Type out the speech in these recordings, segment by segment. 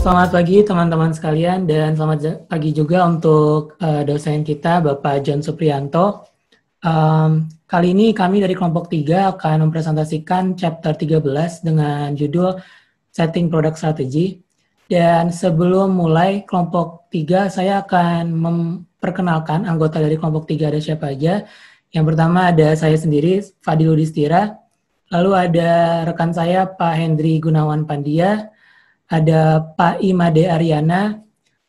Selamat pagi teman-teman sekalian dan selamat pagi juga untuk dosen kita Bapak John Supriyanto. Kali ini kami dari kelompok 3 akan mempresentasikan chapter 13 dengan judul Setting Product Strategy. Dan sebelum mulai kelompok 3, saya akan memperkenalkan anggota dari kelompok 3 ada siapa aja. Yang pertama ada saya sendiri, Fadil Udistira. Lalu ada rekan saya Pak Hendri Gunawan Pandia, ada Pak Imade Aryana,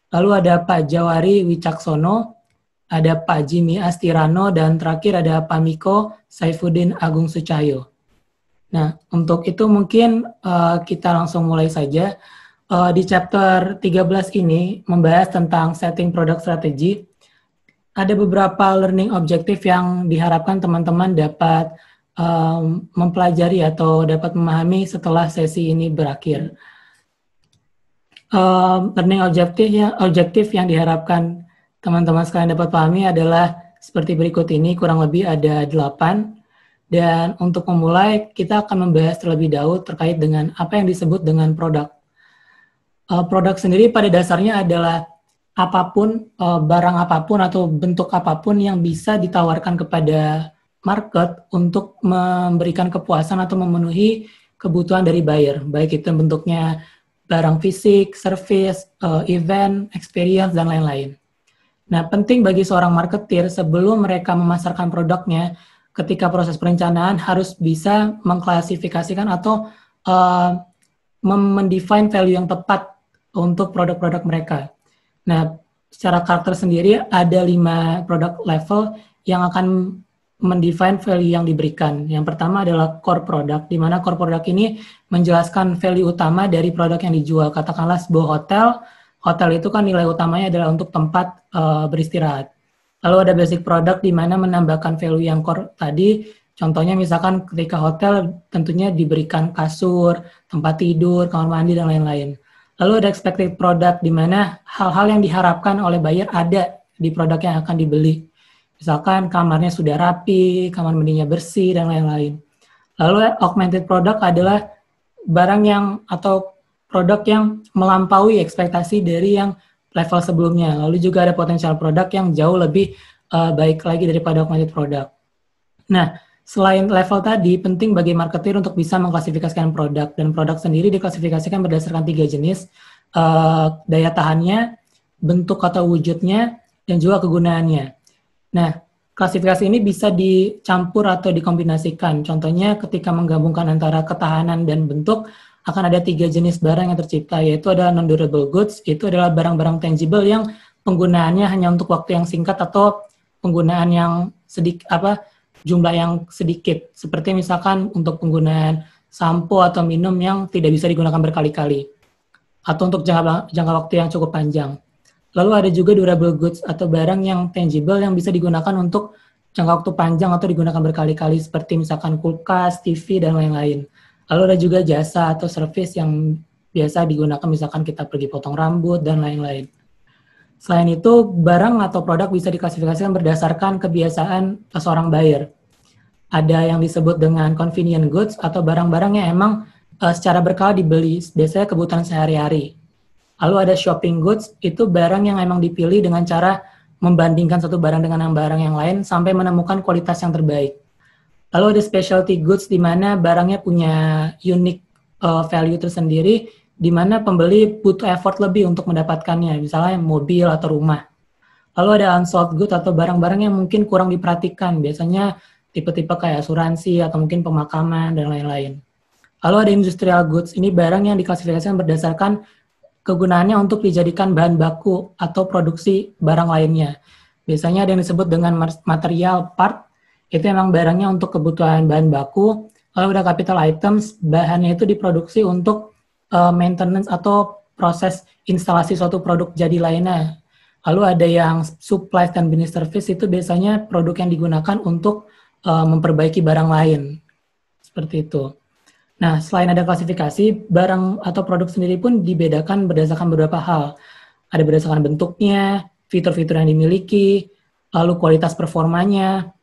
lalu ada Pak Jawari Wicaksono, ada Pak Jimmy Astirano, dan terakhir ada Pak Miko Saifuddin Agung Sucahyo. Nah, untuk itu mungkin kita langsung mulai saja. Di chapter 13 ini membahas tentang setting product strategy. Ada beberapa learning objective yang diharapkan teman-teman dapat mempelajari atau dapat memahami setelah sesi ini berakhir. Learning objektif yang diharapkan teman-teman sekalian dapat pahami adalah seperti berikut ini, kurang lebih ada 8. Dan untuk memulai, kita akan membahas terlebih dahulu terkait dengan apa yang disebut dengan produk. Produk sendiri pada dasarnya adalah apapun, barang apapun atau bentuk apapun yang bisa ditawarkan kepada market untuk memberikan kepuasan atau memenuhi kebutuhan dari buyer, baik itu bentuknya barang fisik, service, event, experience, dan lain-lain. Nah, penting bagi seorang marketer sebelum mereka memasarkan produknya, ketika proses perencanaan harus bisa mengklasifikasikan atau mendefine value yang tepat untuk produk-produk mereka. Nah, secara karakter sendiri ada 5 product level yang akan mendefine value yang diberikan. Yang pertama adalah core product, di mana core product ini menjelaskan value utama dari produk yang dijual. Katakanlah sebuah hotel itu kan nilai utamanya adalah untuk tempat beristirahat. Lalu ada basic product di mana menambahkan value yang core tadi. Contohnya misalkan ketika hotel tentunya diberikan kasur, tempat tidur, kamar mandi, dan lain-lain. Lalu ada expected product di mana hal-hal yang diharapkan oleh buyer ada di produk yang akan dibeli. Misalkan kamarnya sudah rapi, kamar mandinya bersih, dan lain-lain. Lalu augmented product adalah barang yang atau produk yang melampaui ekspektasi dari yang level sebelumnya. Lalu juga ada potensial produk yang jauh lebih baik lagi daripada augmented product. Nah, selain level tadi, penting bagi marketer untuk bisa mengklasifikasikan produk. Dan produk sendiri diklasifikasikan berdasarkan 3 jenis, daya tahannya, bentuk atau wujudnya, dan juga kegunaannya. Nah, klasifikasi ini bisa dicampur atau dikombinasikan. Contohnya ketika menggabungkan antara ketahanan dan bentuk, akan ada 3 jenis barang yang tercipta, yaitu ada non-durable goods, itu adalah barang-barang tangible yang penggunaannya hanya untuk waktu yang singkat atau penggunaan yang jumlah yang sedikit. Seperti misalkan untuk penggunaan sampo atau minum yang tidak bisa digunakan berkali-kali. Atau untuk jangka waktu yang cukup panjang. Lalu ada juga durable goods atau barang yang tangible yang bisa digunakan untuk jangka waktu panjang atau digunakan berkali-kali seperti misalkan kulkas, TV, dan lain-lain. Lalu ada juga jasa atau service yang biasa digunakan misalkan kita pergi potong rambut dan lain-lain. Selain itu, barang atau produk bisa diklasifikasikan berdasarkan kebiasaan seorang buyer. Ada yang disebut dengan convenient goods atau barang-barang yang emang secara berkala dibeli, biasanya kebutuhan sehari-hari. Lalu ada shopping goods, itu barang yang emang dipilih dengan cara membandingkan satu barang dengan barang yang lain sampai menemukan kualitas yang terbaik. Lalu ada specialty goods di mana barangnya punya unique value tersendiri, di mana pembeli butuh effort lebih untuk mendapatkannya, misalnya mobil atau rumah. Lalu ada unsold goods atau barang-barang yang mungkin kurang diperhatikan, biasanya tipe-tipe kayak asuransi atau mungkin pemakaman dan lain-lain. Lalu ada industrial goods, ini barang yang diklasifikasikan berdasarkan kegunaannya untuk dijadikan bahan baku atau produksi barang lainnya. Biasanya ada yang disebut dengan material part, itu memang barangnya untuk kebutuhan bahan baku. Lalu ada capital items, bahannya itu diproduksi untuk maintenance atau proses instalasi suatu produk jadi lainnya. Lalu ada yang supplies dan business service, itu biasanya produk yang digunakan untuk memperbaiki barang lain. Seperti itu. Nah, selain ada klasifikasi, barang atau produk sendiri pun dibedakan berdasarkan beberapa hal. Ada berdasarkan bentuknya, fitur-fitur yang dimiliki, lalu kualitas performanya,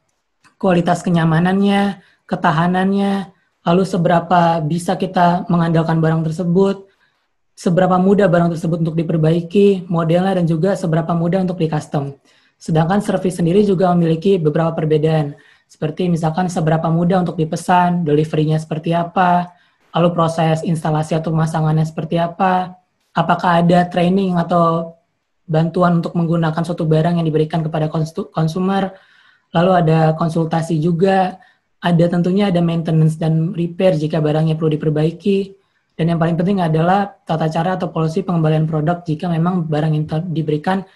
kualitas kenyamanannya, ketahanannya, lalu seberapa bisa kita mengandalkan barang tersebut, seberapa mudah barang tersebut untuk diperbaiki, modelnya, dan juga seberapa mudah untuk di-custom. Sedangkan service sendiri juga memiliki beberapa perbedaan, seperti misalkan seberapa mudah untuk dipesan, delivery-nya seperti apa, lalu proses instalasi atau pemasangannya seperti apa, apakah ada training atau bantuan untuk menggunakan suatu barang yang diberikan kepada konsumer, lalu ada konsultasi juga, ada tentunya ada maintenance dan repair jika barangnya perlu diperbaiki, dan yang paling penting adalah tata cara atau polisi pengembalian produk jika memang barang yang diberikan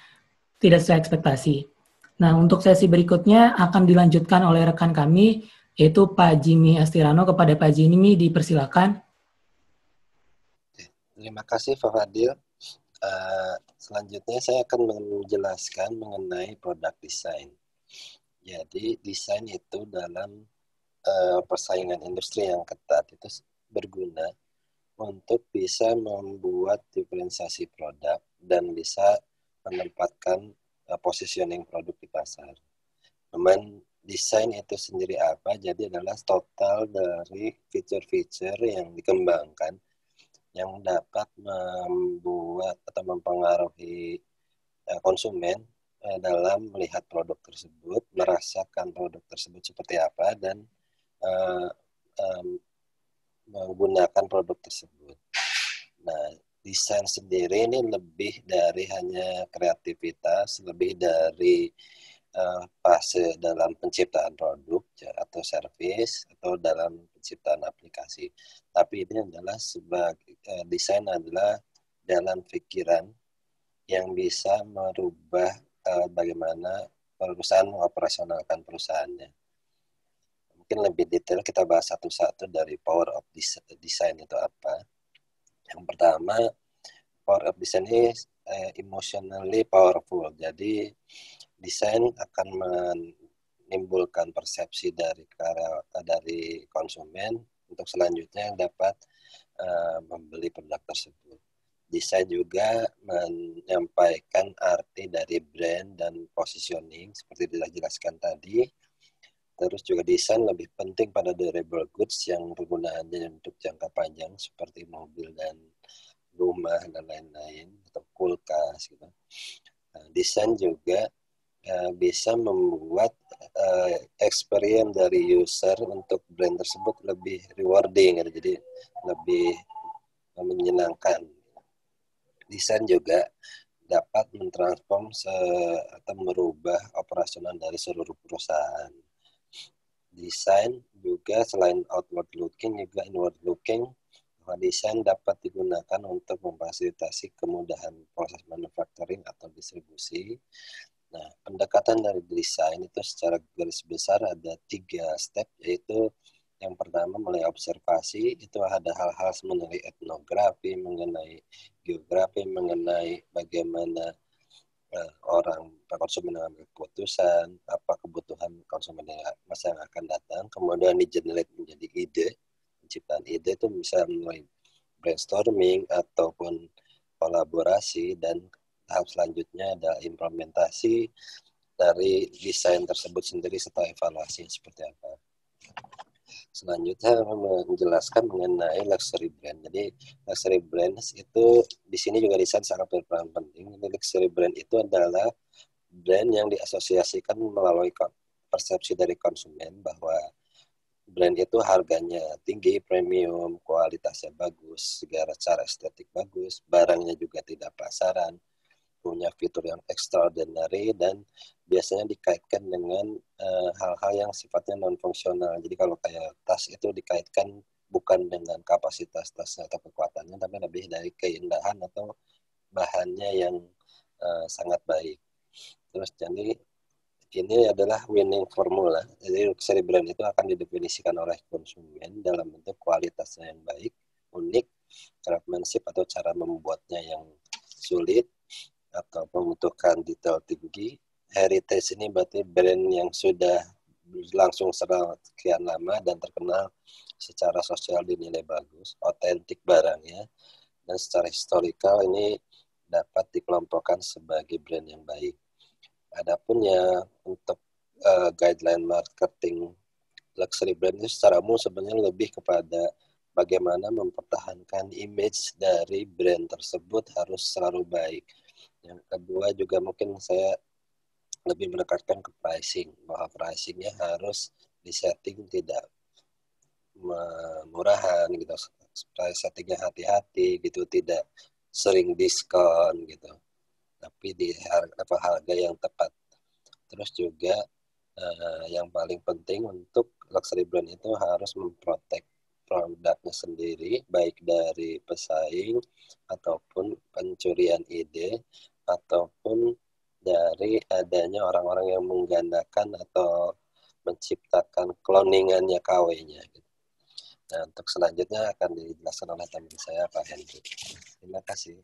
tidak sesuai ekspektasi. Nah, untuk sesi berikutnya akan dilanjutkan oleh rekan kami, yaitu Pak Jimmy Astirano. Kepada Pak Jimmy, dipersilakan. Terima kasih, Pak Fadil. Selanjutnya saya akan menjelaskan mengenai produk desain. Jadi, desain itu dalam persaingan industri yang ketat itu berguna untuk bisa membuat diferensiasi produk dan bisa menempatkan positioning produk di pasar. Namun desain itu sendiri apa? Jadi adalah total dari fitur-fitur yang dikembangkan yang dapat membuat atau mempengaruhi konsumen dalam melihat produk tersebut, merasakan produk tersebut seperti apa, dan menggunakan produk tersebut. Nah, desain sendiri ini lebih dari hanya kreativitas, lebih dari fase dalam penciptaan produk atau service atau dalam penciptaan aplikasi. Tapi ini adalah sebagai desain adalah jalan pikiran yang bisa merubah bagaimana perusahaan mengoperasionalkan perusahaannya. Mungkin lebih detail kita bahas satu-satu dari power of design itu apa. Yang pertama, power of design ini emotionally powerful. Jadi desain akan menimbulkan persepsi dari konsumen untuk selanjutnya dapat membeli produk tersebut. Desain juga menyampaikan arti dari brand dan positioning seperti dijelaskan tadi. Terus juga desain lebih penting pada durable goods yang penggunaannya untuk jangka panjang seperti mobil dan rumah dan lain-lain atau kulkas gitu. Desain juga bisa membuat experience dari user untuk brand tersebut lebih rewarding, jadi lebih menyenangkan. Desain juga dapat mentransform atau merubah operasional dari seluruh perusahaan. Desain juga selain outward looking juga inward looking. Desain dapat digunakan untuk memfasilitasi kemudahan proses manufacturing atau distribusi. Nah, pendekatan dari desain itu secara garis besar ada 3 step, yaitu yang pertama mulai observasi, itu ada hal-hal mengenai etnografi, mengenai geografi, mengenai bagaimana orang konsumen mengambil keputusan, apa kebutuhan konsumen masa yang akan datang, kemudian di-generate menjadi ide, penciptaan ide itu bisa mulai brainstorming ataupun kolaborasi, dan tahap selanjutnya ada implementasi dari desain tersebut sendiri setelah evaluasi seperti apa. Selanjutnya menjelaskan mengenai luxury brand. Jadi luxury brand itu di sini juga desain sangat berperan penting. Jadi luxury brand itu adalah brand yang diasosiasikan melalui persepsi dari konsumen bahwa brand itu harganya tinggi, premium, kualitasnya bagus, segala cara estetik bagus, barangnya juga tidak pasaran, punya fitur yang extraordinary, dan biasanya dikaitkan dengan hal-hal yang sifatnya non-fungsional. Jadi kalau kayak tas itu dikaitkan bukan dengan kapasitas tasnya atau kekuatannya, tapi lebih dari keindahan atau bahannya yang sangat baik. Terus jadi ini adalah winning formula. Jadi luxury brand itu akan didefinisikan oleh konsumen dalam bentuk kualitasnya yang baik, unik, craftsmanship atau cara membuatnya yang sulit, atau membutuhkan detail tinggi. Heritage ini berarti brand yang sudah berlangsung sekian lama dan terkenal secara sosial dinilai bagus, otentik barangnya, dan secara historikal ini dapat dikelompokkan sebagai brand yang baik. Adapun ya untuk guideline marketing luxury brand itu secara umum sebenarnya lebih kepada bagaimana mempertahankan image dari brand tersebut harus selalu baik. Yang kedua juga mungkin saya lebih mendekatkan ke pricing, bahwa pricingnya harus disetting tidak murahan gitu, price settingnya hati-hati gitu, tidak sering diskon gitu, tapi di harga yang tepat. Terus juga yang paling penting untuk luxury brand itu harus memprotek produknya sendiri, baik dari pesaing ataupun pencurian ide ataupun dari adanya orang-orang yang menggandakan atau menciptakan cloningannya KW-nya. Nah, untuk selanjutnya akan dijelaskan oleh teman saya, Pak Hendrik. Terima kasih.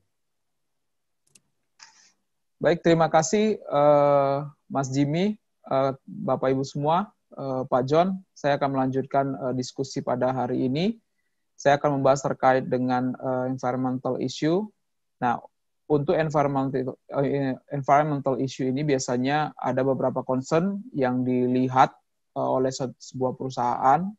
Baik, terima kasih Mas Jimmy, Bapak Ibu semua, Pak John. Saya akan melanjutkan diskusi pada hari ini. Saya akan membahas terkait dengan environmental issue. Nah, untuk environmental issue ini biasanya ada beberapa concern yang dilihat oleh sebuah perusahaan.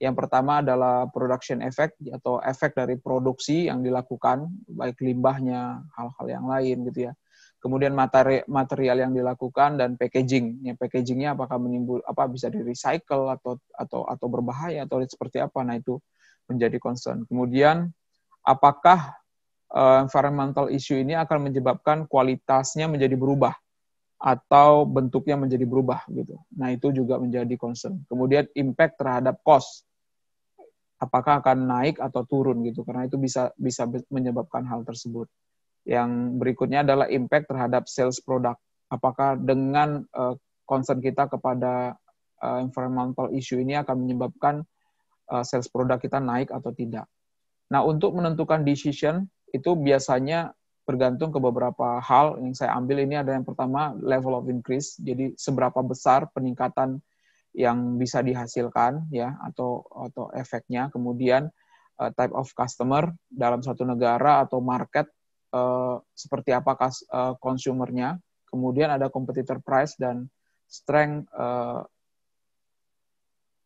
Yang pertama adalah production effect atau efek dari produksi yang dilakukan, baik limbahnya, hal-hal yang lain gitu ya. Kemudian material yang dilakukan dan packaging. Ya, packagingnya apakah bisa di recycle atau berbahaya atau seperti apa. Nah, itu menjadi concern. Kemudian apakah environmental issue ini akan menyebabkan kualitasnya menjadi berubah atau bentuknya menjadi berubah gitu. Nah, itu juga menjadi concern. Kemudian impact terhadap cost. Apakah akan naik atau turun gitu, karena itu bisa menyebabkan hal tersebut. Yang berikutnya adalah impact terhadap sales product. Apakah dengan concern kita kepada environmental issue ini akan menyebabkan sales produk kita naik atau tidak. Nah, untuk menentukan decision itu biasanya bergantung ke beberapa hal. Yang saya ambil ini ada yang pertama level of increase, jadi seberapa besar peningkatan yang bisa dihasilkan ya atau efeknya. Kemudian type of customer dalam satu negara atau market, seperti apa consumernya. Kemudian ada competitor price dan strength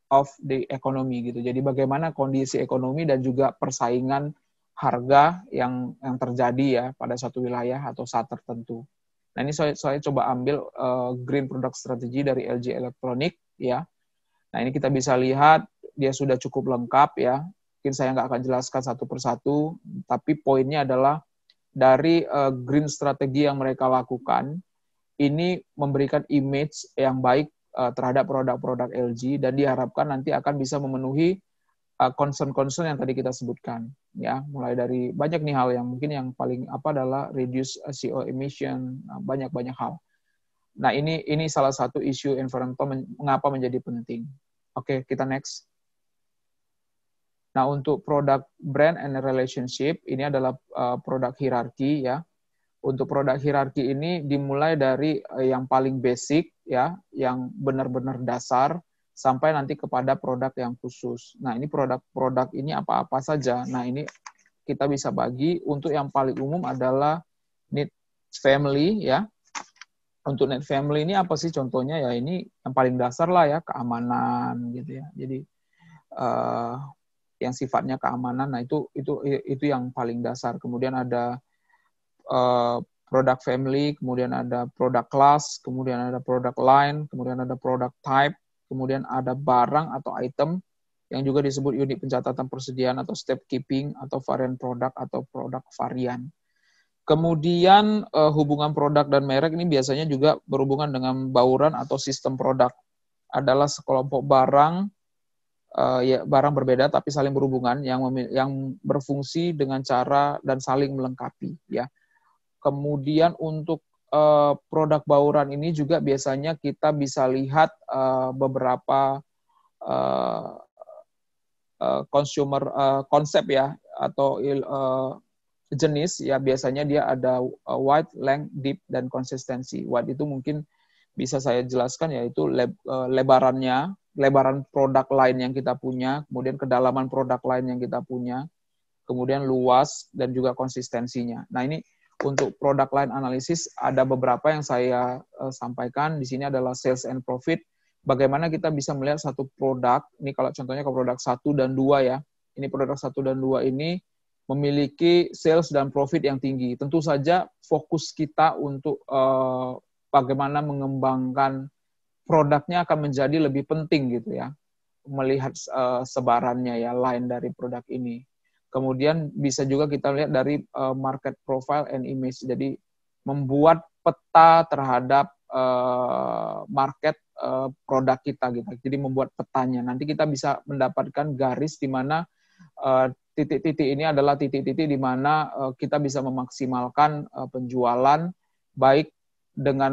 of the economy gitu. Jadi bagaimana kondisi ekonomi dan juga persaingan harga yang terjadi ya pada suatu wilayah atau saat tertentu. Nah, ini saya coba ambil green product strategy dari LG Electronics ya. Nah, ini kita bisa lihat dia sudah cukup lengkap ya. Mungkin saya nggak akan jelaskan satu persatu, tapi poinnya adalah dari green strategi yang mereka lakukan, ini memberikan image yang baik terhadap produk-produk LG dan diharapkan nanti akan bisa memenuhi concern-concern yang tadi kita sebutkan ya, mulai dari banyak nih hal yang mungkin yang paling adalah reduce CO emission, banyak hal. Nah, ini salah satu isu environmental mengapa menjadi penting. Oke, kita next. Nah, untuk produk brand and relationship ini adalah produk hierarki ya. Untuk produk hierarki ini dimulai dari yang paling basic ya, yang benar-benar dasar sampai nanti kepada produk yang khusus. Nah, ini produk ini apa-apa saja. Nah, ini kita bisa bagi. Untuk yang paling umum adalah need family ya. Untuk need family ini apa sih contohnya ya, ini yang paling dasar lah ya, keamanan gitu ya. Jadi yang sifatnya keamanan, nah itu yang paling dasar. Kemudian ada product family, kemudian ada product class, kemudian ada product line, kemudian ada product type, kemudian ada barang atau item yang juga disebut unit pencatatan persediaan atau step keeping atau varian produk atau produk varian. Kemudian hubungan produk dan merek ini biasanya juga berhubungan dengan bauran atau sistem produk. Adalah sekelompok barang, ya barang berbeda tapi saling berhubungan yang berfungsi dengan cara dan saling melengkapi. Ya. Kemudian untuk produk bauran ini juga biasanya kita bisa lihat beberapa consumer konsep ya atau jenis ya, biasanya dia ada wide, length, deep, dan konsistensi. Wide itu mungkin bisa saya jelaskan yaitu lebaran produk lain yang kita punya, kemudian kedalaman produk lain yang kita punya, kemudian luas dan juga konsistensinya. Nah, ini untuk produk line analisis ada beberapa yang saya sampaikan. Di sini adalah sales and profit. Bagaimana kita bisa melihat satu produk, ini kalau contohnya ke produk 1 dan 2 ya, ini produk 1 dan 2 ini memiliki sales dan profit yang tinggi. Tentu saja fokus kita untuk bagaimana mengembangkan produknya akan menjadi lebih penting gitu ya. Melihat sebarannya ya, line dari produk ini. Kemudian bisa juga kita lihat dari market profile and image. Jadi membuat peta terhadap market produk kita gitu. Jadi membuat petanya. Nanti kita bisa mendapatkan garis di mana titik-titik ini adalah titik-titik di mana kita bisa memaksimalkan penjualan baik dengan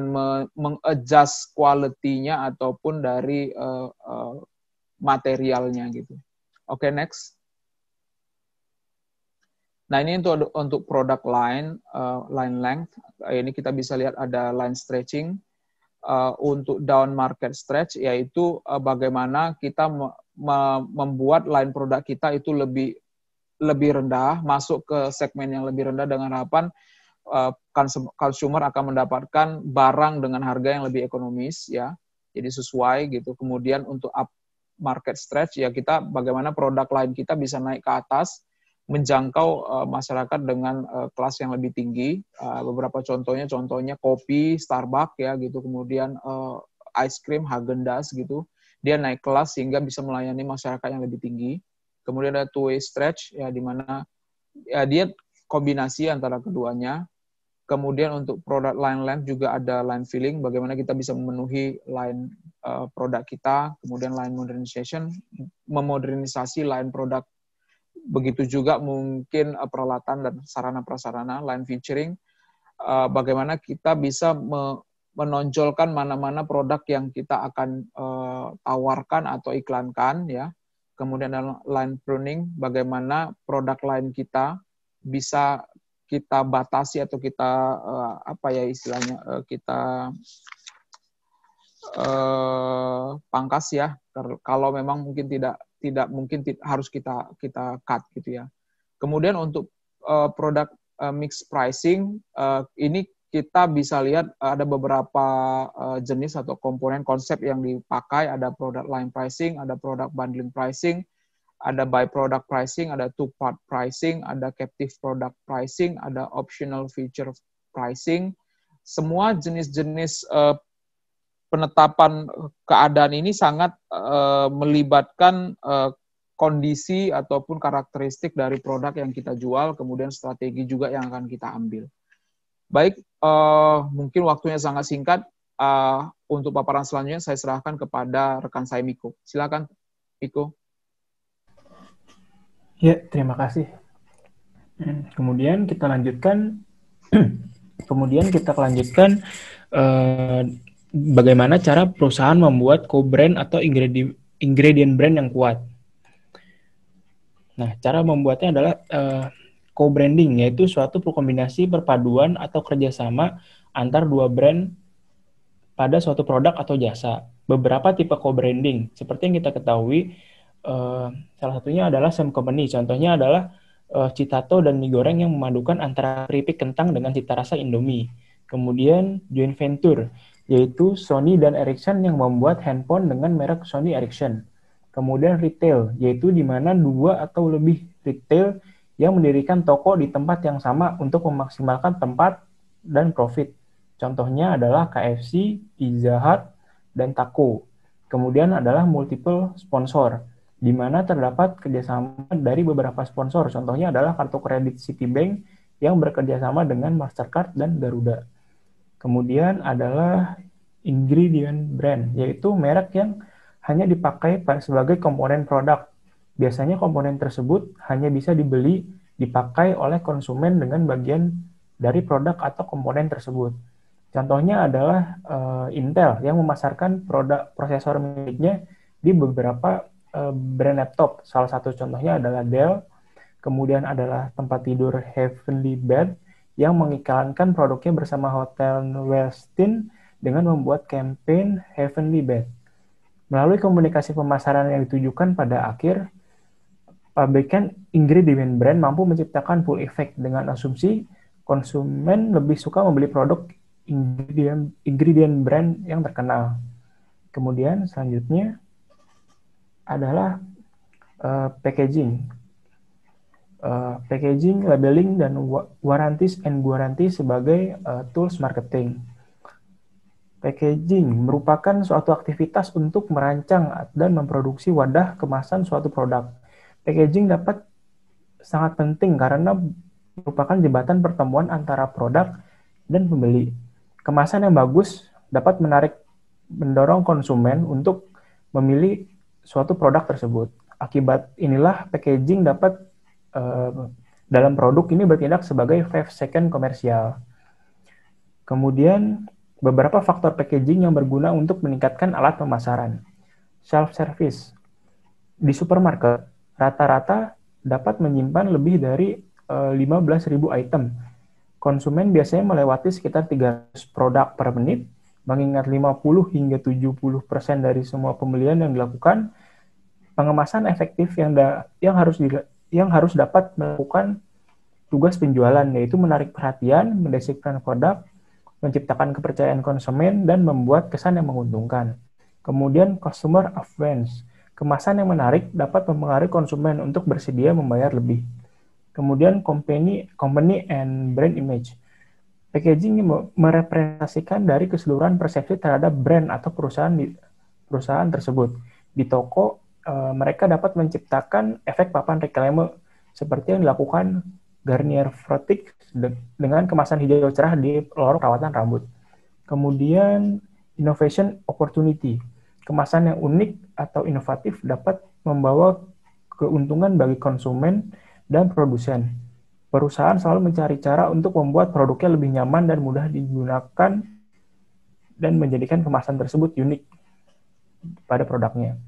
mengadjust quality-nya ataupun dari materialnya gitu. Oke, next. Nah, ini untuk produk line length. Ini kita bisa lihat ada line stretching. Untuk down market stretch, yaitu bagaimana kita membuat line produk kita itu lebih rendah, masuk ke segmen yang lebih rendah dengan harapan consumer akan mendapatkan barang dengan harga yang lebih ekonomis ya. Jadi sesuai gitu. Kemudian untuk up market stretch ya, kita bagaimana produk lain kita bisa naik ke atas menjangkau masyarakat dengan kelas yang lebih tinggi. Beberapa contohnya kopi Starbucks ya gitu, kemudian ice cream Häagen-Dazs gitu. Dia naik kelas sehingga bisa melayani masyarakat yang lebih tinggi. Kemudian ada two-way stretch, ya di mana ya, dia kombinasi antara keduanya. Kemudian untuk produk line length juga ada line filling, bagaimana kita bisa memenuhi line produk kita. Kemudian line modernization, memodernisasi line produk. Begitu juga mungkin peralatan dan sarana-prasarana, line featuring, bagaimana kita bisa menonjolkan mana-mana produk yang kita akan tawarkan atau iklankan ya. Kemudian line pruning, bagaimana produk line kita bisa kita batasi atau kita kita pangkas ya, kalau memang mungkin tidak mungkin harus kita cut gitu ya. Kemudian untuk produk mix pricing, ini kita bisa lihat ada beberapa jenis atau komponen konsep yang dipakai. Ada product line pricing, ada product bundling pricing, ada by product pricing, ada two part pricing, ada captive product pricing, ada optional feature pricing. Semua jenis-jenis penetapan keadaan ini sangat melibatkan kondisi ataupun karakteristik dari produk yang kita jual, kemudian strategi juga yang akan kita ambil. Baik, mungkin waktunya sangat singkat. Untuk paparan selanjutnya saya serahkan kepada rekan saya Miko. Silakan, Miko. Ya, terima kasih. Kemudian kita lanjutkan. Bagaimana cara perusahaan membuat co-brand atau ingredient brand yang kuat. Nah, cara membuatnya adalah co-branding, yaitu suatu kombinasi perpaduan atau kerjasama antar dua brand pada suatu produk atau jasa. Beberapa tipe co-branding, seperti yang kita ketahui, salah satunya adalah same company. Contohnya adalah Citato dan mie goreng yang memadukan antara keripik kentang dengan cita rasa Indomie. Kemudian joint venture, yaitu Sony dan Ericsson yang membuat handphone dengan merek Sony Ericsson. Kemudian retail, yaitu di mana dua atau lebih retail yang mendirikan toko di tempat yang sama untuk memaksimalkan tempat dan profit. Contohnya adalah KFC, Pizza Hut, dan Taco. Kemudian adalah multiple sponsor, di mana terdapat kerjasama dari beberapa sponsor. Contohnya adalah kartu kredit Citibank yang bekerjasama dengan Mastercard dan Garuda. Kemudian adalah ingredient brand, yaitu merek yang hanya dipakai sebagai komponen produk. Biasanya komponen tersebut hanya bisa dipakai oleh konsumen dengan bagian dari produk atau komponen tersebut. Contohnya adalah Intel yang memasarkan produk prosesor miliknya di beberapa brand laptop. Salah satu contohnya adalah Dell. Kemudian adalah tempat tidur Heavenly Bed yang mengiklankan produknya bersama Hotel Westin dengan membuat campaign Heavenly Bed. Melalui komunikasi pemasaran yang ditujukan pada akhir, pabrikan ingredient brand mampu menciptakan pull effect dengan asumsi konsumen lebih suka membeli produk ingredient brand yang terkenal. Kemudian selanjutnya adalah packaging. packaging, labeling, dan warranties and guarantees sebagai tools marketing. Packaging merupakan suatu aktivitas untuk merancang dan memproduksi wadah kemasan suatu produk. Packaging dapat sangat penting karena merupakan jembatan pertemuan antara produk dan pembeli. Kemasan yang bagus dapat mendorong konsumen untuk memilih suatu produk tersebut. Akibat inilah packaging dapat dalam produk ini bertindak sebagai 5-second komersial. Kemudian beberapa faktor packaging yang berguna untuk meningkatkan alat pemasaran. Self-service. Di supermarket, rata-rata dapat menyimpan lebih dari 15.000 item. Konsumen biasanya melewati sekitar 300 produk per menit, mengingat 50 hingga 70% dari semua pembelian yang dilakukan. Pengemasan efektif yang harus dapat melakukan tugas penjualan, yaitu menarik perhatian, mendeskripsikan produk, menciptakan kepercayaan konsumen, dan membuat kesan yang menguntungkan. Kemudian customer affluence. Kemasan yang menarik dapat mempengaruhi konsumen untuk bersedia membayar lebih. Kemudian company and brand image. Packaging merepresentasikan dari keseluruhan persepsi terhadap brand atau perusahaan tersebut. Di toko, mereka dapat menciptakan efek papan reklame seperti yang dilakukan Garnier Fructis dengan kemasan hijau cerah di lorong perawatan rambut. Kemudian innovation opportunity. Kemasan yang unik atau inovatif dapat membawa keuntungan bagi konsumen dan produsen. Perusahaan selalu mencari cara untuk membuat produknya lebih nyaman dan mudah digunakan dan menjadikan kemasan tersebut unik pada produknya.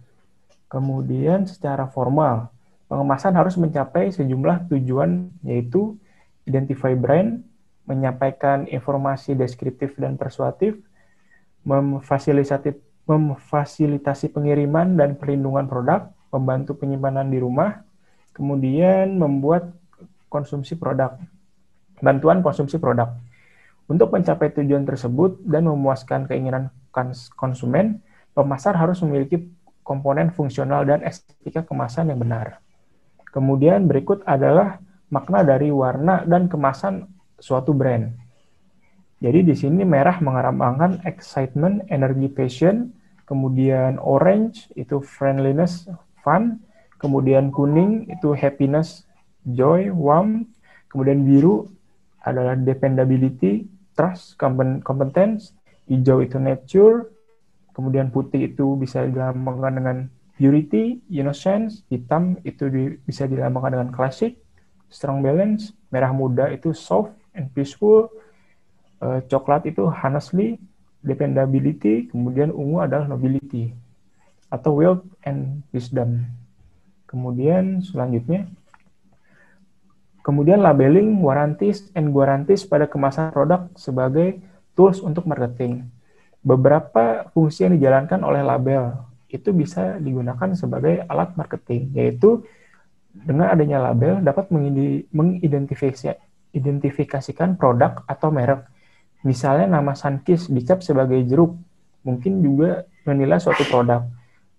Kemudian secara formal, pengemasan harus mencapai sejumlah tujuan, yaitu identify brand, menyampaikan informasi deskriptif dan persuasif, memfasilitasi pengiriman dan perlindungan produk, membantu penyimpanan di rumah, kemudian membuat bantuan konsumsi produk. Untuk mencapai tujuan tersebut dan memuaskan keinginan konsumen, pemasar harus memiliki komponen fungsional dan estetika kemasan yang benar. Kemudian berikut adalah makna dari warna dan kemasan suatu brand. Jadi di sini merah melambangkan excitement, energy, passion. Kemudian orange itu friendliness, fun. Kemudian kuning itu happiness, joy, warmth. Kemudian biru adalah dependability, trust, competence. Hijau itu nature. Kemudian putih itu bisa dilambangkan dengan purity, innocence. Hitam itu bisa dilambangkan dengan classic, strong balance. Merah muda itu soft and peaceful. Coklat itu honestly, dependability. Kemudian ungu adalah nobility atau wealth and wisdom. Kemudian selanjutnya, labeling, warranties, and guarantees pada kemasan produk sebagai tools untuk marketing. Beberapa fungsi yang dijalankan oleh label itu bisa digunakan sebagai alat marketing, yaitu dengan adanya label dapat mengidentifikasikan produk atau merek. Misalnya nama Sunkist dicap sebagai jeruk, mungkin juga menilai suatu produk.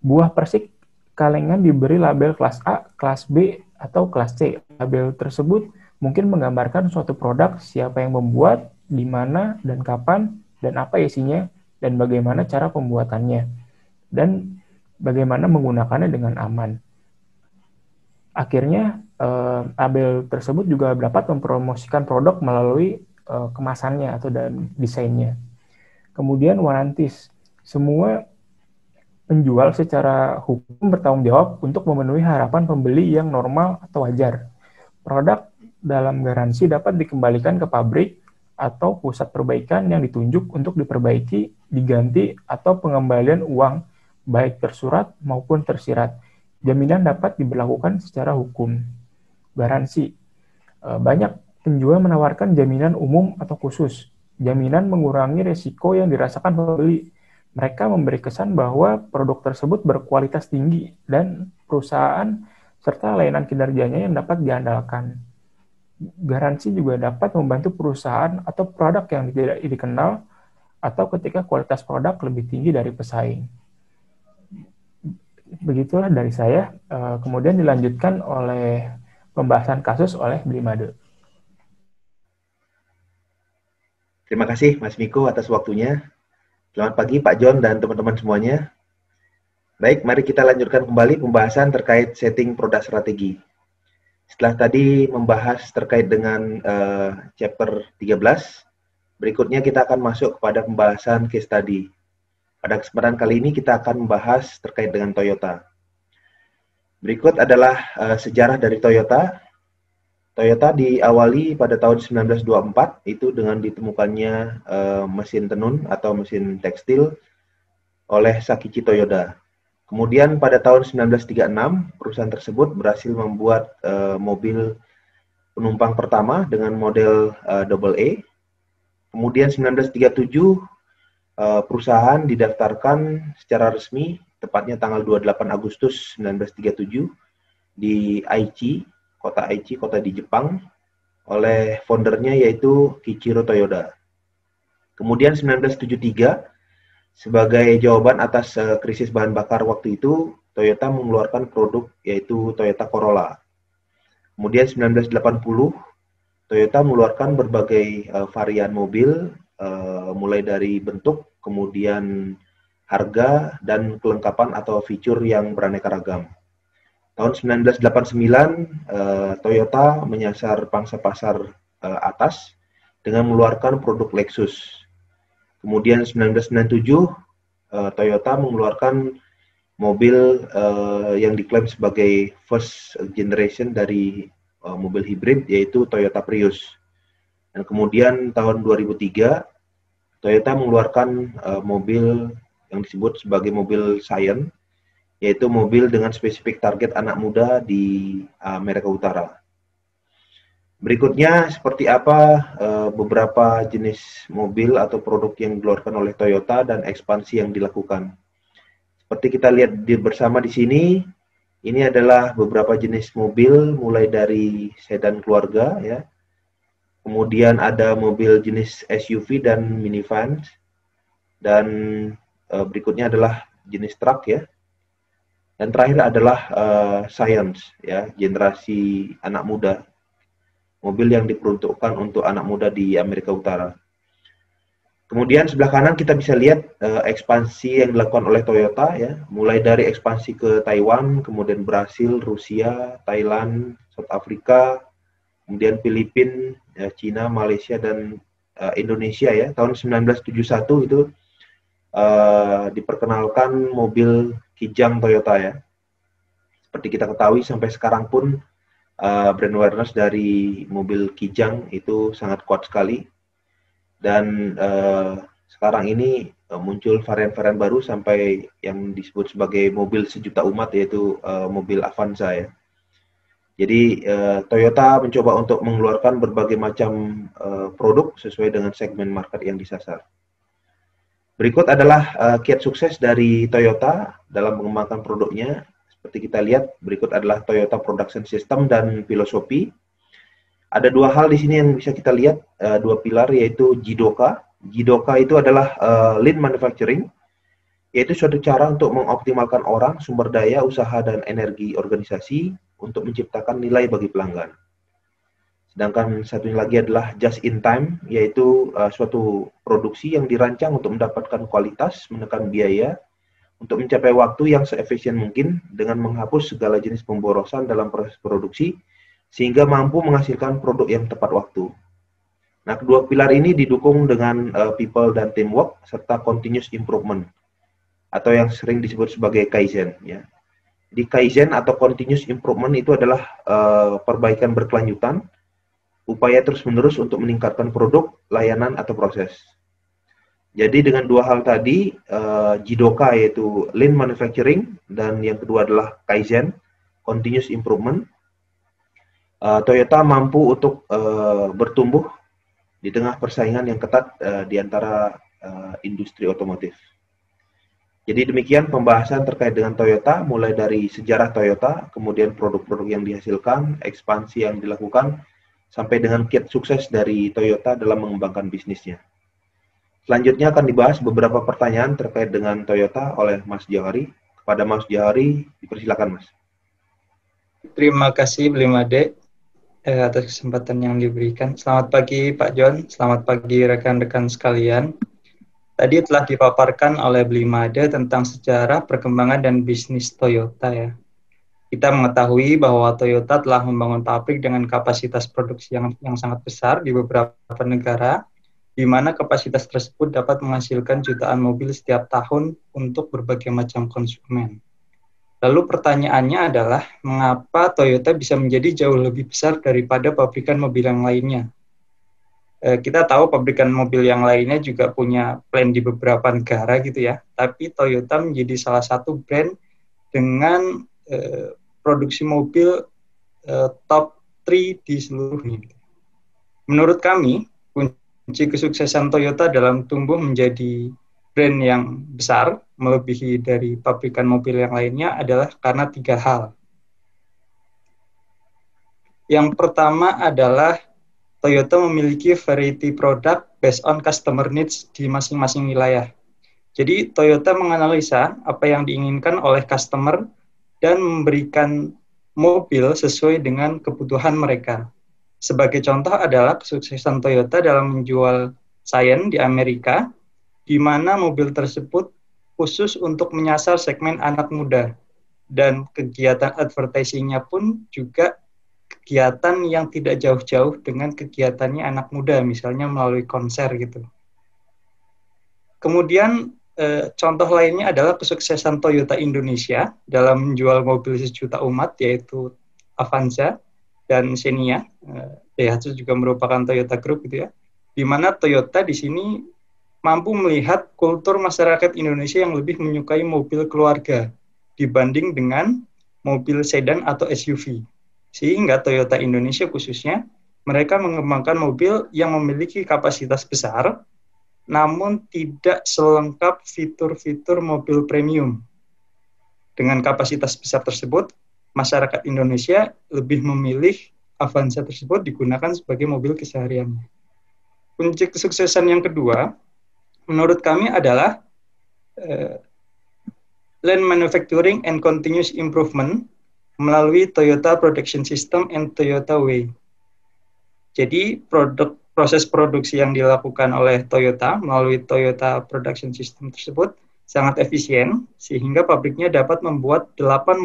Buah persik kalengan diberi label kelas A, kelas B, atau kelas C. Label tersebut mungkin menggambarkan suatu produk, siapa yang membuat, di mana, dan kapan, dan apa isinya, dan bagaimana cara pembuatannya, dan bagaimana menggunakannya dengan aman. Akhirnya, label tersebut juga dapat mempromosikan produk melalui kemasannya atau dan desainnya. Kemudian warranties. Semua penjual secara hukum bertanggung jawab untuk memenuhi harapan pembeli yang normal atau wajar. Produk dalam garansi dapat dikembalikan ke pabrik atau pusat perbaikan yang ditunjuk untuk diperbaiki, diganti, atau pengembalian uang, baik tersurat maupun tersirat. Jaminan dapat diberlakukan secara hukum. Garansi. Banyak penjual menawarkan jaminan umum atau khusus. Jaminan mengurangi risiko yang dirasakan pembeli. Mereka memberi kesan bahwa produk tersebut berkualitas tinggi dan perusahaan serta layanan kinerjanya yang dapat diandalkan. Garansi juga dapat membantu perusahaan atau produk yang tidak dikenal atau ketika kualitas produk lebih tinggi dari pesaing. Begitulah dari saya. Kemudian dilanjutkan oleh pembahasan kasus oleh Blimade. Terima kasih Mas Miko atas waktunya. Selamat pagi Pak John dan teman-teman semuanya. Baik, mari kita lanjutkan kembali pembahasan terkait setting produk strategi. Setelah tadi membahas terkait dengan chapter 13, berikutnya kita akan masuk kepada pembahasan case study. Pada kesempatan kali ini kita akan membahas terkait dengan Toyota. Berikut adalah sejarah dari Toyota. Toyota diawali pada tahun 1924 itu dengan ditemukannya mesin tenun atau mesin tekstil oleh Sakichi Toyoda. Kemudian pada tahun 1936 perusahaan tersebut berhasil membuat mobil penumpang pertama dengan model AA. Kemudian 1937 perusahaan didaftarkan secara resmi tepatnya tanggal 28 Agustus 1937 di Aichi, kota di Jepang, oleh foundernya yaitu Kiichiro Toyoda. Kemudian 1973, sebagai jawaban atas krisis bahan bakar waktu itu, Toyota mengeluarkan produk yaitu Toyota Corolla. Kemudian 1980, Toyota mengeluarkan berbagai varian mobil, mulai dari bentuk, kemudian harga, dan kelengkapan atau fitur yang beraneka ragam. Tahun 1989, Toyota menyasar pangsa pasar atas dengan mengeluarkan produk Lexus. Kemudian 1997, Toyota mengeluarkan mobil yang diklaim sebagai first generation dari mobil hibrid, yaitu Toyota Prius. Dan kemudian tahun 2003, Toyota mengeluarkan mobil yang disebut sebagai mobil Scion, yaitu mobil dengan spesifik target anak muda di Amerika Utara. Berikutnya, seperti apa beberapa jenis mobil atau produk yang dikeluarkan oleh Toyota dan ekspansi yang dilakukan. Seperti kita lihat bersama di sini, ini adalah beberapa jenis mobil, mulai dari sedan keluarga, ya. Kemudian ada mobil jenis SUV dan minivan, dan berikutnya adalah jenis truk, ya. Dan terakhir adalah Science, ya, generasi anak muda, mobil yang diperuntukkan untuk anak muda di Amerika Utara. Kemudian sebelah kanan kita bisa lihat ekspansi yang dilakukan oleh Toyota, ya, mulai dari ekspansi ke Taiwan, kemudian Brasil, Rusia, Thailand, South Africa, kemudian Filipina, ya, Cina, Malaysia, dan Indonesia, ya. Tahun 1971 itu diperkenalkan mobil Kijang Toyota, ya. Seperti kita ketahui sampai sekarang pun brand awareness dari mobil Kijang itu sangat kuat sekali, dan sekarang ini muncul varian-varian baru sampai yang disebut sebagai mobil sejuta umat, yaitu mobil Avanza, ya. Jadi Toyota mencoba untuk mengeluarkan berbagai macam produk sesuai dengan segmen market yang disasar. Berikut adalah kiat sukses dari Toyota dalam mengembangkan produknya. Seperti kita lihat, berikut adalah Toyota Production System dan filosofi. Ada dua hal di sini yang bisa kita lihat, dua pilar, yaitu Jidoka. Jidoka itu adalah lean manufacturing, yaitu suatu cara untuk mengoptimalkan orang, sumber daya, usaha, dan energi organisasi untuk menciptakan nilai bagi pelanggan. Sedangkan satunya lagi adalah just in time, yaitu suatu produksi yang dirancang untuk mendapatkan kualitas, menekan biaya, untuk mencapai waktu yang seefisien mungkin dengan menghapus segala jenis pemborosan dalam proses produksi, sehingga mampu menghasilkan produk yang tepat waktu. Nah, kedua pilar ini didukung dengan people dan teamwork, serta continuous improvement, atau yang sering disebut sebagai Kaizen, ya. Di Kaizen atau continuous improvement itu adalah perbaikan berkelanjutan, upaya terus-menerus untuk meningkatkan produk, layanan, atau proses. Jadi dengan dua hal tadi, Jidoka yaitu lean manufacturing, dan yang kedua adalah Kaizen, continuous improvement, Toyota mampu untuk bertumbuh di tengah persaingan yang ketat di antara industri otomotif. Jadi demikian pembahasan terkait dengan Toyota, mulai dari sejarah Toyota, kemudian produk-produk yang dihasilkan, ekspansi yang dilakukan, sampai dengan kiat sukses dari Toyota dalam mengembangkan bisnisnya. Selanjutnya akan dibahas beberapa pertanyaan terkait dengan Toyota oleh Mas Jawari. Kepada Mas Jawari, dipersilakan Mas. Terima kasih Blimade. atas kesempatan yang diberikan. Selamat pagi Pak John, selamat pagi rekan-rekan sekalian. Tadi telah dipaparkan oleh Blimade tentang sejarah perkembangan dan bisnis Toyota ya. Kita mengetahui bahwa Toyota telah membangun pabrik dengan kapasitas produksi yang sangat besar di beberapa negara, di mana kapasitas tersebut dapat menghasilkan jutaan mobil setiap tahun untuk berbagai macam konsumen. Lalu pertanyaannya adalah, mengapa Toyota bisa menjadi jauh lebih besar daripada pabrikan mobil yang lainnya? Kita tahu pabrikan mobil yang lainnya juga punya plant di beberapa negara gitu ya, tapi Toyota menjadi salah satu brand dengan produksi mobil top 3 di seluruh dunia. Menurut kami, kunci kesuksesan Toyota dalam tumbuh menjadi brand yang besar, melebihi dari pabrikan mobil yang lainnya adalah karena 3 hal. Yang pertama adalah Toyota memiliki variety product based on customer needs di masing-masing wilayah. Jadi Toyota menganalisa apa yang diinginkan oleh customer dan memberikan mobil sesuai dengan kebutuhan mereka. Sebagai contoh adalah kesuksesan Toyota dalam menjual Scion di Amerika, di mana mobil tersebut khusus untuk menyasar segmen anak muda. Dan kegiatan advertising-nya pun juga kegiatan yang tidak jauh-jauh dengan kegiatannya anak muda, misalnya melalui konser gitu. Kemudian contoh lainnya adalah kesuksesan Toyota Indonesia dalam menjual mobil sejuta umat, yaitu Avanza dan Xenia. Daihatsu juga merupakan Toyota Group gitu ya, di mana Toyota di sini mampu melihat kultur masyarakat Indonesia yang lebih menyukai mobil keluarga dibanding dengan mobil sedan atau SUV. Sehingga Toyota Indonesia khususnya, mereka mengembangkan mobil yang memiliki kapasitas besar, namun tidak selengkap fitur-fitur mobil premium. Dengan kapasitas besar tersebut, masyarakat Indonesia lebih memilih Avanza tersebut digunakan sebagai mobil kesehariannya. Kunci kesuksesan yang kedua, menurut kami adalah lean manufacturing and continuous improvement melalui Toyota Production System and Toyota Way. Jadi proses produksi yang dilakukan oleh Toyota melalui Toyota Production System tersebut sangat efisien, sehingga pabriknya dapat membuat 8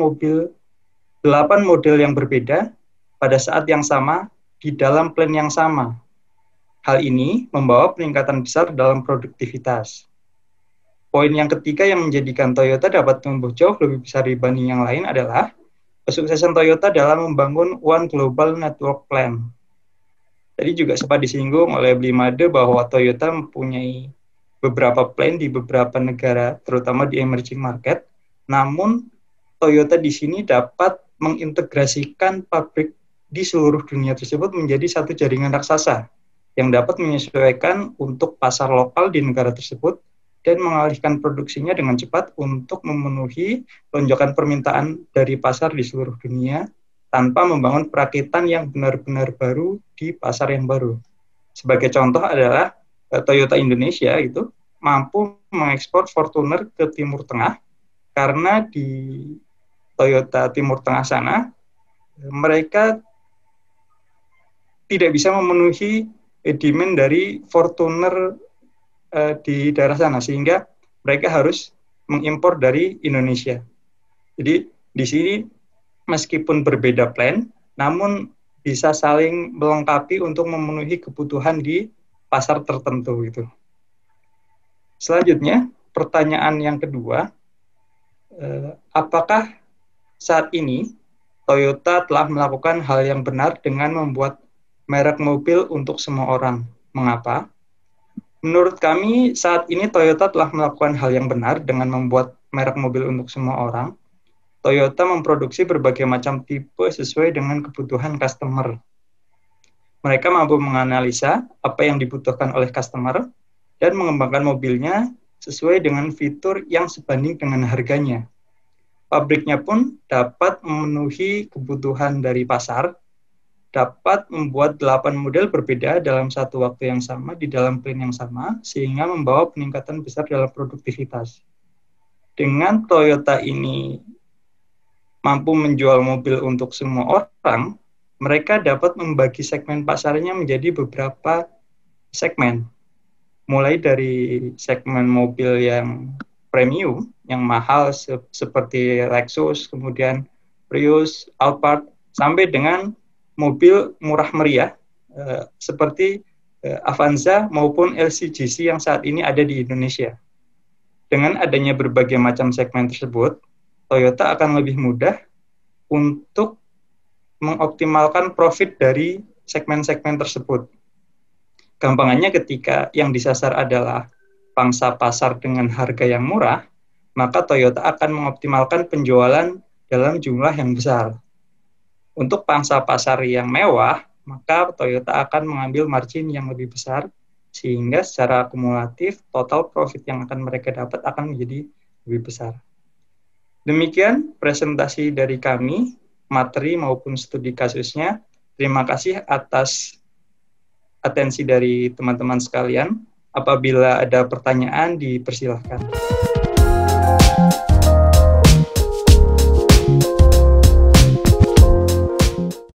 model yang berbeda pada saat yang sama di dalam plant yang sama. Hal ini membawa peningkatan besar dalam produktivitas. Poin yang ketiga yang menjadikan Toyota dapat tumbuh jauh lebih besar dibanding yang lain adalah kesuksesan Toyota dalam membangun One Global Network Plan. Tadi juga sempat disinggung oleh Blimade bahwa Toyota mempunyai beberapa plan di beberapa negara, terutama di emerging market. Namun, Toyota di sini dapat mengintegrasikan pabrik di seluruh dunia tersebut menjadi satu jaringan raksasa yang dapat menyesuaikan untuk pasar lokal di negara tersebut dan mengalihkan produksinya dengan cepat untuk memenuhi lonjakan permintaan dari pasar di seluruh dunia tanpa membangun perakitan yang benar-benar baru di pasar yang baru. Sebagai contoh adalah Toyota Indonesia itu mampu mengekspor Fortuner ke Timur Tengah karena di Toyota Timur Tengah sana mereka tidak bisa memenuhi demand dari Fortuner di daerah sana, sehingga mereka harus mengimpor dari Indonesia. Jadi di sini meskipun berbeda plan, namun bisa saling melengkapi untuk memenuhi kebutuhan di pasar tertentu gitu. Selanjutnya, pertanyaan yang kedua, apakah saat ini Toyota telah melakukan hal yang benar dengan membuat merek mobil untuk semua orang? Mengapa? Menurut kami, saat ini Toyota telah melakukan hal yang benar dengan membuat merek mobil untuk semua orang. Toyota memproduksi berbagai macam tipe sesuai dengan kebutuhan customer. Mereka mampu menganalisa apa yang dibutuhkan oleh customer dan mengembangkan mobilnya sesuai dengan fitur yang sebanding dengan harganya. Pabriknya pun dapat memenuhi kebutuhan dari pasar, dapat membuat 8 model berbeda dalam satu waktu yang sama di dalam plan yang sama, sehingga membawa peningkatan besar dalam produktivitas. Dengan Toyota ini mampu menjual mobil untuk semua orang, mereka dapat membagi segmen pasarnya menjadi beberapa segmen. Mulai dari segmen mobil yang premium, yang mahal seperti Lexus, kemudian Prius, Alphard, sampai dengan mobil murah meriah seperti Avanza maupun LCGC yang saat ini ada di Indonesia. Dengan adanya berbagai macam segmen tersebut, Toyota akan lebih mudah untuk mengoptimalkan profit dari segmen-segmen tersebut. Gampangannya ketika yang disasar adalah pangsa pasar dengan harga yang murah, maka Toyota akan mengoptimalkan penjualan dalam jumlah yang besar. Untuk pangsa pasar yang mewah, maka Toyota akan mengambil margin yang lebih besar, sehingga secara akumulatif total profit yang akan mereka dapat akan menjadi lebih besar. Demikian presentasi dari kami, materi maupun studi kasusnya. Terima kasih atas atensi dari teman-teman sekalian. Apabila ada pertanyaan, dipersilahkan.